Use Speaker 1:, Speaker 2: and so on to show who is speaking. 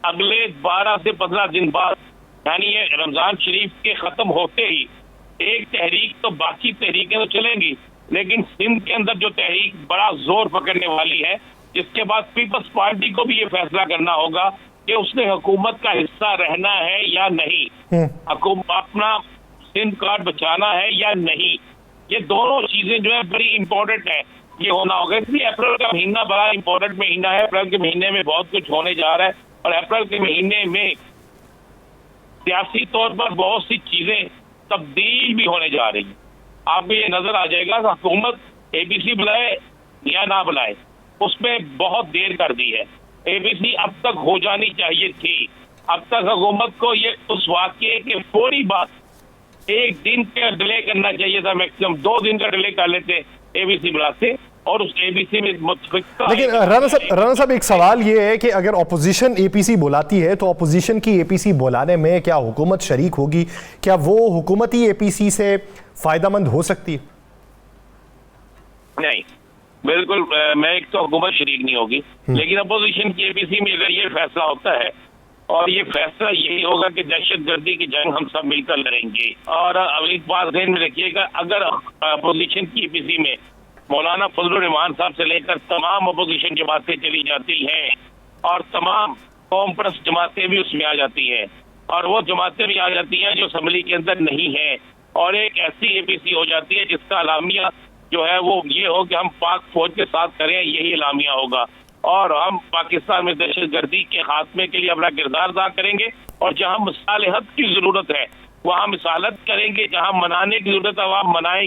Speaker 1: अगले 12 से 15 दिन बाद, यानी ये रमजान शरीफ के खत्म होते ही एक तहरीक, तो बाकी तहरीकें तो चलेंगी, लेकिन सिंध के अंदर जो तहरीक बड़ा जोर पकड़ने वाली है, इसके बाद पीपल्स पार्टी को भी ये फैसला करना होगा कि उसने हुकूमत का हिस्सा रहना है या नहीं, अपना सिंध कार्ड बचाना है या नहीं। ये दोनों चीजें जो है बड़ी इंपॉर्टेंट है, ये होना होगा। इसलिए अप्रैल का महीना बड़ा इंपॉर्टेंट महीना है। अप्रैल के महीने में बहुत कुछ होने जा रहा है और अप्रैल के महीने में सियासी तौर पर बहुत सी चीजें तब्दील भी होने जा रही है। आपको ये नजर आ जाएगा कि हुकूमत एबीसी बुलाए या ना बुलाए, उसमें बहुत देर कर दी है। एबीसी अब तक हो जानी चाहिए थी। अब तक हुकूमत को ये उस वाकये के फौरी बाद एक दिन का डिले करना चाहिए था, मैक्सिमम 2 दिन का डिले कर लेते, एबीसी बुलाते और उस एबीसी में
Speaker 2: लेकिन राणा साहब एक सवाल ये है कि अगर ऑपोजिशन एपीसी बुलाती है तो ऑपोजिशन की एपीसी बुलाने में क्या हुकूमत शरीक होगी? क्या वो हुकूमती एपीसी से फायदामंद हो सकती है?
Speaker 1: नहीं, बिल्कुल मैं एक तो हुकूमत शरीक नहीं होगी, लेकिन अपोजिशन की एपीसी में अगर ये फैसला होता है और ये फैसला यही होगा कि दहशतगर्दी की जंग हम सब मिलकर लड़ेंगे। और अब एक बात ध्यान में रखिएगा, अगर अपोजिशन की एपीसी में मौलाना फजलुर रहमान साहब से लेकर तमाम अपोजिशन जमातें चली जाती हैं और तमाम कौम परस्त जमातें भी उसमें आ जाती हैं और वो जमातें भी आ जाती हैं जो असम्बली के अंदर नहीं है, और एक ऐसी एपीसी हो जाती है जिसका अलामिया जो है वो ये हो कि हम पाक फौज के साथ करें, यही अलामिया होगा और हम पाकिस्तान में दहशतगर्दी के खात्मे के लिए अपना किरदार अदा करेंगे और जहां मसालहत की जरूरत है वहां मिसालत करेंगे, जहां मनाने की जरूरत है वहां मनाएंगे।